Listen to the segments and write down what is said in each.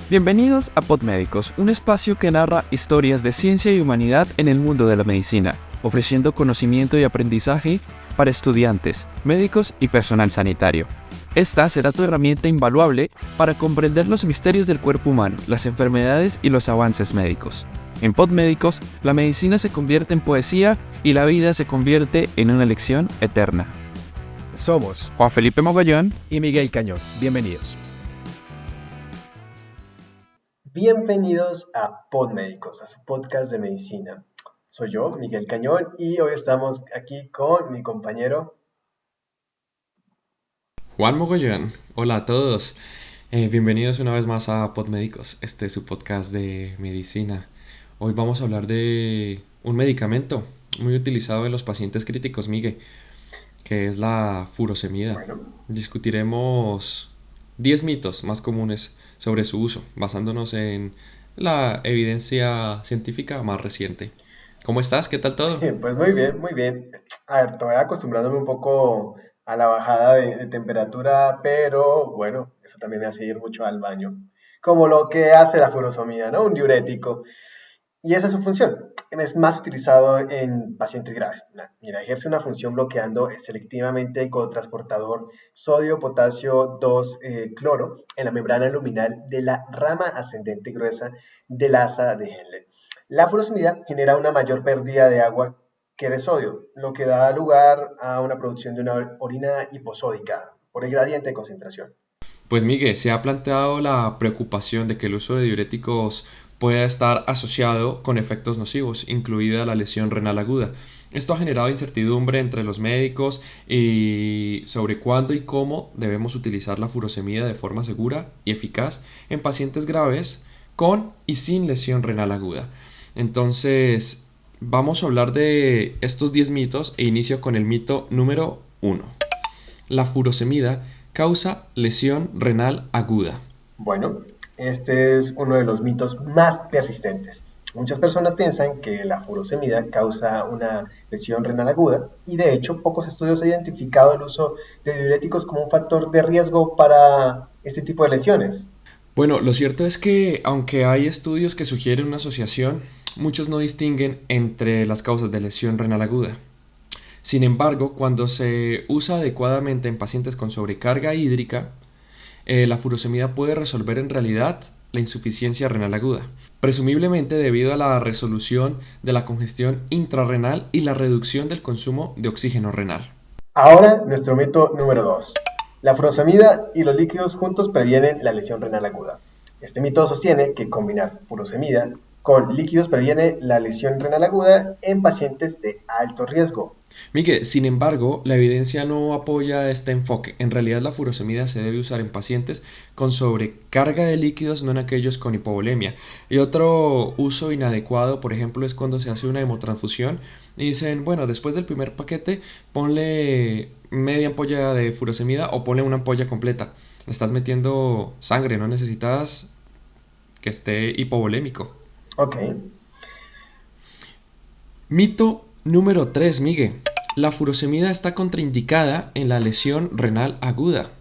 Bienvenidos a Podmédicos, un espacio que narra historias de ciencia y humanidad en el mundo de la medicina, ofreciendo conocimiento y aprendizaje para estudiantes, médicos y personal sanitario. Esta será tu herramienta invaluable para comprender los misterios del cuerpo humano, las enfermedades y los avances médicos. En Podmédicos, la medicina se convierte en poesía y la vida se convierte en una lección eterna. Somos Juan Felipe Mogollón y Miguel Cañón. Bienvenidos. Bienvenidos a Podmédicos, a su podcast de medicina. Soy yo, Miguel Cañón, y hoy estamos aquí con mi compañero Juan Mogollón. Hola a todos. Bienvenidos una vez más a Podmédicos, este es su podcast de medicina. Hoy vamos a hablar de un medicamento muy utilizado en los pacientes críticos, Miguel, que es la furosemida. Bueno. Discutiremos 10 mitos más comunes sobre su uso, basándonos en la evidencia científica más reciente. ¿Cómo estás? ¿Qué tal todo? Pues muy bien, muy bien. A ver, todavía acostumbrándome un poco a la bajada de temperatura, pero bueno, eso también me hace ir mucho al baño. Como lo que hace la furosemida, ¿no? Un diurético. Y esa es su función. Es más utilizado en pacientes graves. Mira, ejerce una función bloqueando selectivamente el cotransportador sodio-potasio 2-cloro en la membrana luminal de la rama ascendente gruesa del asa de Henle. La furosemida genera una mayor pérdida de agua que de sodio, lo que da lugar a una producción de una orina hiposódica por el gradiente de concentración. Pues Miguel, se ha planteado la preocupación de que el uso de diuréticos pueda estar asociado con efectos nocivos, incluida la lesión renal aguda. Esto ha generado incertidumbre entre los médicos y sobre cuándo y cómo debemos utilizar la furosemida de forma segura y eficaz en pacientes graves con y sin lesión renal aguda. Entonces, vamos a hablar de estos 10 mitos e inicio con el mito número 1. La furosemida causa lesión renal aguda. Bueno, este es uno de los mitos más persistentes. Muchas personas piensan que la furosemida causa una lesión renal aguda y de hecho pocos estudios han identificado el uso de diuréticos como un factor de riesgo para este tipo de lesiones. Bueno, lo cierto es que aunque hay estudios que sugieren una asociación, muchos no distinguen entre las causas de lesión renal aguda. Sin embargo, cuando se usa adecuadamente en pacientes con sobrecarga hídrica, la furosemida puede resolver en realidad la insuficiencia renal aguda, presumiblemente debido a la resolución de la congestión intrarrenal y la reducción del consumo de oxígeno renal. Ahora, nuestro mito número 2. La furosemida y los líquidos juntos previenen la lesión renal aguda. Este mito sostiene que combinar furosemida con líquidos previene la lesión renal aguda en pacientes de alto riesgo. Miguel, sin embargo, la evidencia no apoya este enfoque. En realidad, la furosemida se debe usar en pacientes con sobrecarga de líquidos, no en aquellos con hipovolemia. Y otro uso inadecuado, por ejemplo, es cuando se hace una hemotransfusión y dicen, bueno, después del primer paquete, ponle media ampolla de furosemida o ponle una ampolla completa. Le estás metiendo sangre, no necesitas que esté hipovolémico. Ok. Mito número 3, Miguel. La furosemida está contraindicada en la lesión renal aguda.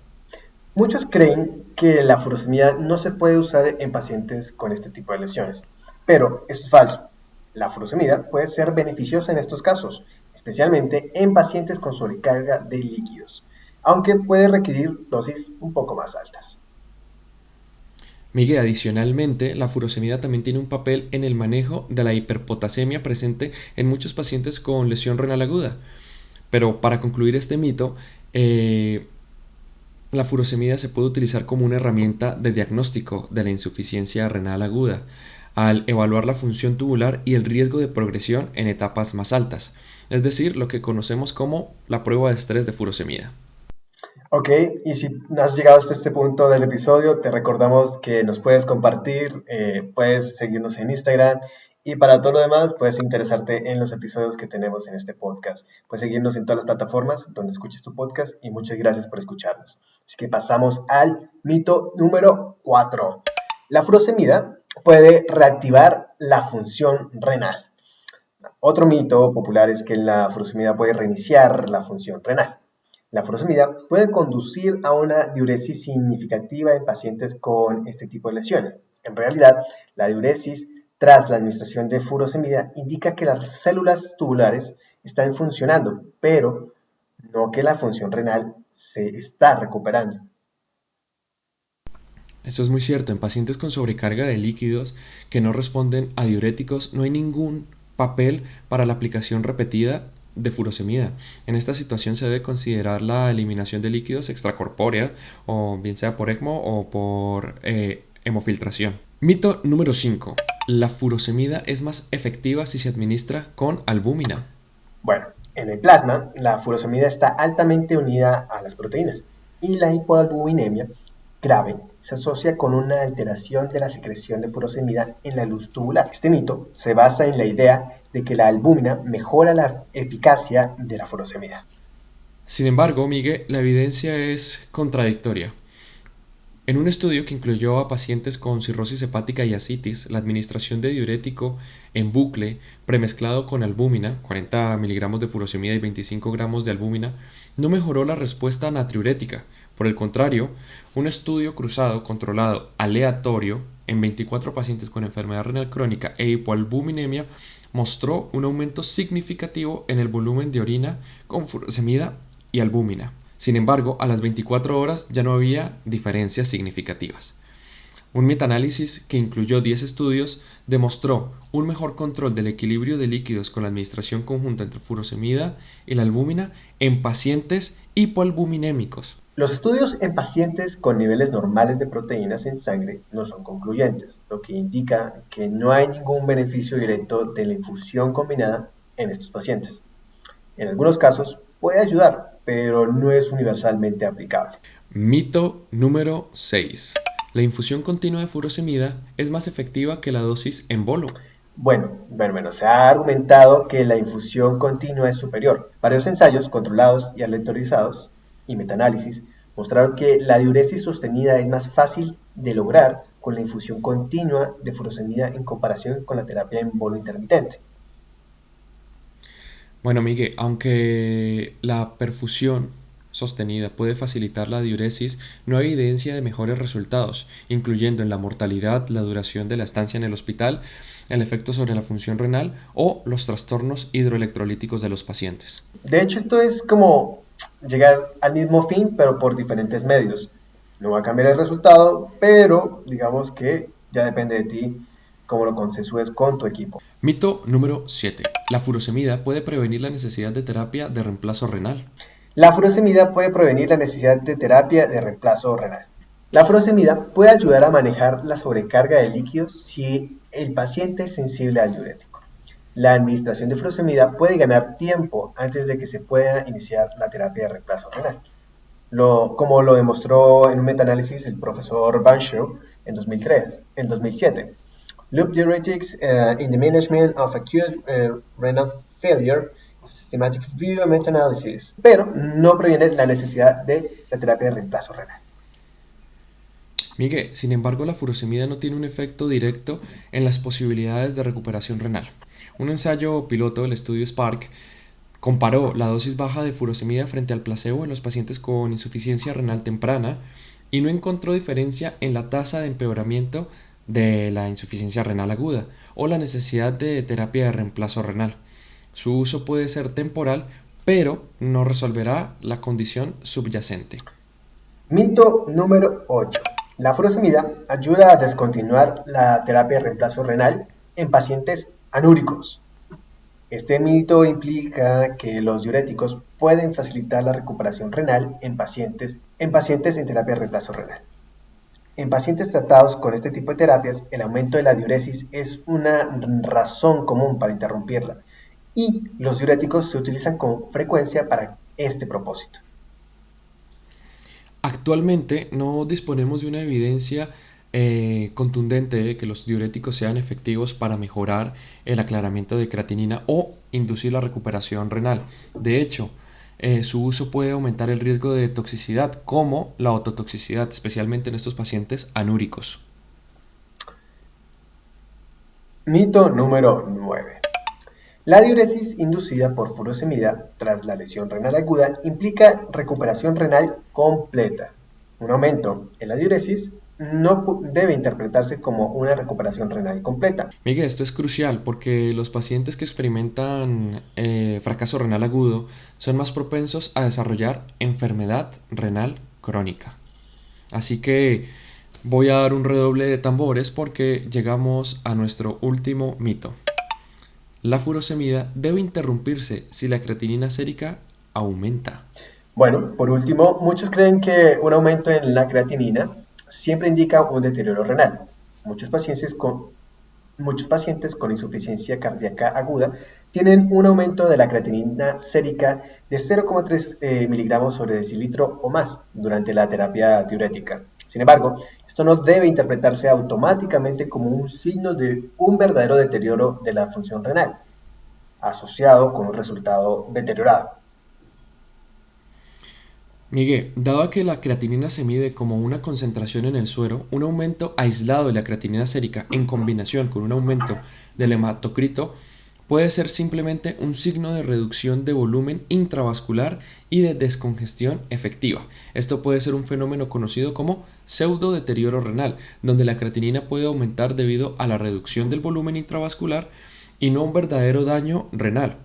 Muchos creen que la furosemida no se puede usar en pacientes con este tipo de lesiones, pero eso es falso. La furosemida puede ser beneficiosa en estos casos, especialmente en pacientes con sobrecarga de líquidos, aunque puede requerir dosis un poco más altas. Miguel, adicionalmente, la furosemida también tiene un papel en el manejo de la hiperpotasemia presente en muchos pacientes con lesión renal aguda. Pero para concluir este mito, la furosemida se puede utilizar como una herramienta de diagnóstico de la insuficiencia renal aguda, al evaluar la función tubular y el riesgo de progresión en etapas más altas, es decir, lo que conocemos como la prueba de estrés de furosemida. Ok, y si has llegado hasta este punto del episodio, te recordamos que nos puedes compartir, puedes seguirnos en Instagram y para todo lo demás puedes interesarte en los episodios que tenemos en este podcast. Puedes seguirnos en todas las plataformas donde escuches tu podcast y muchas gracias por escucharnos. Así que pasamos al mito número 4. La furosemida puede reactivar la función renal. Otro mito popular es que la furosemida puede reiniciar la función renal. La furosemida puede conducir a una diuresis significativa en pacientes con este tipo de lesiones. En realidad, la diuresis tras la administración de furosemida indica que las células tubulares están funcionando, pero no que la función renal se está recuperando. Eso es muy cierto. En pacientes con sobrecarga de líquidos que no responden a diuréticos, no hay ningún papel para la aplicación repetida de furosemida. En esta situación se debe considerar la eliminación de líquidos extracorpórea, o bien sea por ECMO o por hemofiltración. Mito número 5. La furosemida es más efectiva si se administra con albúmina. Bueno, en el plasma, la furosemida está altamente unida a las proteínas y la hipoalbuminemia grave se asocia con una alteración de la secreción de furosemida en la luz tubular. Este mito se basa en la idea de que la albúmina mejora la eficacia de la furosemida. Sin embargo, Miguel, la evidencia es contradictoria. En un estudio que incluyó a pacientes con cirrosis hepática y ascitis, la administración de diurético en bucle premezclado con albúmina, 40 miligramos de furosemida y 25 gramos de albúmina, no mejoró la respuesta natriurética. Por el contrario, un estudio cruzado controlado aleatorio en 24 pacientes con enfermedad renal crónica e hipoalbuminemia mostró un aumento significativo en el volumen de orina con furosemida y albúmina. Sin embargo, a las 24 horas ya no había diferencias significativas. Un metaanálisis que incluyó 10 estudios demostró un mejor control del equilibrio de líquidos con la administración conjunta entre furosemida y la albúmina en pacientes hipoalbuminémicos. Los estudios en pacientes con niveles normales de proteínas en sangre no son concluyentes, lo que indica que no hay ningún beneficio directo de la infusión combinada en estos pacientes. En algunos casos puede ayudar, pero no es universalmente aplicable. Mito número 6. La infusión continua de furosemida es más efectiva que la dosis en bolo. Bueno, se ha argumentado que la infusión continua es superior. Varios ensayos controlados y aleatorizados y metaanálisis mostraron que la diuresis sostenida es más fácil de lograr con la infusión continua de furosemida en comparación con la terapia en bolo intermitente. Bueno, Miguel, aunque la perfusión sostenida puede facilitar la diuresis, no hay evidencia de mejores resultados, incluyendo en la mortalidad, la duración de la estancia en el hospital, el efecto sobre la función renal o los trastornos hidroelectrolíticos de los pacientes. De hecho, esto es como llegar al mismo fin, pero por diferentes medios. No va a cambiar el resultado, pero digamos que ya depende de ti cómo lo consensúes con tu equipo. Mito número 7. La furosemida puede prevenir la necesidad de terapia de reemplazo renal. La furosemida puede prevenir la necesidad de terapia de reemplazo renal. La furosemida puede ayudar a manejar la sobrecarga de líquidos si el paciente es sensible al diurético. La administración de furosemida puede ganar tiempo antes de que se pueda iniciar la terapia de reemplazo renal, como lo demostró en un metaanálisis el profesor Banshaw en 2007. Loop diuretics in the management of acute renal failure, systematic review meta-analysis, pero no previene la necesidad de la terapia de reemplazo renal. Miguel, sin embargo, la furosemida no tiene un efecto directo en las posibilidades de recuperación renal. Un ensayo piloto del estudio SPARC comparó la dosis baja de furosemida frente al placebo en los pacientes con insuficiencia renal temprana y no encontró diferencia en la tasa de empeoramiento de la insuficiencia renal aguda o la necesidad de terapia de reemplazo renal. Su uso puede ser temporal, pero no resolverá la condición subyacente. Mito número 8. La furosemida ayuda a descontinuar la terapia de reemplazo renal en pacientes anúricos. Este mito implica que los diuréticos pueden facilitar la recuperación renal en pacientes en terapia de reemplazo renal. En pacientes tratados con este tipo de terapias, el aumento de la diuresis es una razón común para interrumpirla, y los diuréticos se utilizan con frecuencia para este propósito. Actualmente no disponemos de una evidencia contundente de que los diuréticos sean efectivos para mejorar el aclaramiento de creatinina o inducir la recuperación renal. De hecho, su uso puede aumentar el riesgo de toxicidad, como la ototoxicidad, especialmente en estos pacientes anúricos. Mito número 9. La diuresis inducida por furosemida tras la lesión renal aguda implica recuperación renal completa. Un aumento en la diuresis no debe interpretarse como una recuperación renal completa. Miguel, esto es crucial porque los pacientes que experimentan fracaso renal agudo son más propensos a desarrollar enfermedad renal crónica. Así que voy a dar un redoble de tambores porque llegamos a nuestro último mito. La furosemida debe interrumpirse si la creatinina sérica aumenta. Bueno, por último, muchos creen que un aumento en la creatinina siempre indica un deterioro renal. Muchos pacientes con insuficiencia cardíaca aguda tienen un aumento de la creatinina sérica de 0,3 miligramos sobre decilitro o más durante la terapia diurética. Sin embargo, esto no debe interpretarse automáticamente como un signo de un verdadero deterioro de la función renal, asociado con un resultado deteriorado. Miguel, dado que la creatinina se mide como una concentración en el suero, un aumento aislado de la creatinina sérica en combinación con un aumento del hematocrito puede ser simplemente un signo de reducción de volumen intravascular y de descongestión efectiva. Esto puede ser un fenómeno conocido como pseudo deterioro renal, donde la creatinina puede aumentar debido a la reducción del volumen intravascular y no un verdadero daño renal.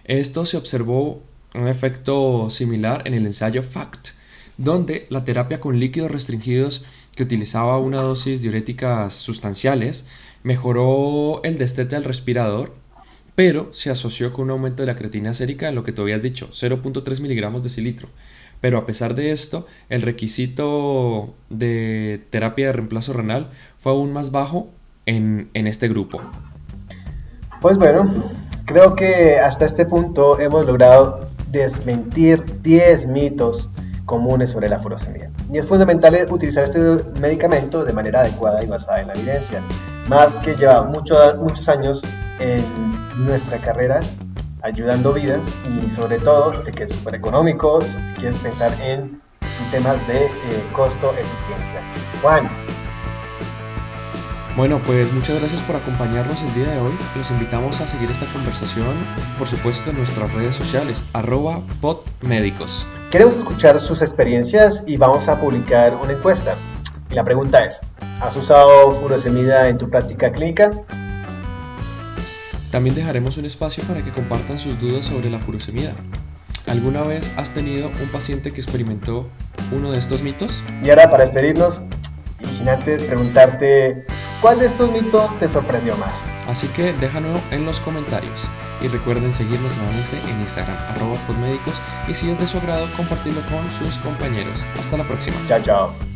Esto se observó un efecto similar en el ensayo FACT, donde la terapia con líquidos restringidos que utilizaba una dosis diuréticas sustanciales mejoró el destete al respirador, pero se asoció con un aumento de la creatinina sérica en lo que tú habías dicho, 0,3 miligramos decilitro. Pero a pesar de esto, el requisito de terapia de reemplazo renal fue aún más bajo en este grupo. Pues bueno, creo que hasta este punto hemos logrado desmentir 10 mitos comunes sobre la furosemida. Y es fundamental utilizar este medicamento de manera adecuada y basada en la evidencia. Más que lleva muchos años en nuestra carrera ayudando vidas y sobre todo de que es súper económico si quieres pensar en temas de costo-eficiencia. Juan. Bueno, pues muchas gracias por acompañarnos el día de hoy. Los invitamos a seguir esta conversación, por supuesto, en nuestras redes sociales, @podmedicos. Queremos escuchar sus experiencias y vamos a publicar una encuesta. Y la pregunta es, ¿has usado furosemida en tu práctica clínica? También dejaremos un espacio para que compartan sus dudas sobre la furosemida. ¿Alguna vez has tenido un paciente que experimentó uno de estos mitos? Y ahora, para despedirnos, y sin antes preguntarte, ¿cuál de estos mitos te sorprendió más? Así que déjanos en los comentarios. Y recuerden seguirnos nuevamente en Instagram, @podmedicos. Y si es de su agrado, compartirlo con sus compañeros. Hasta la próxima. Chao, chao.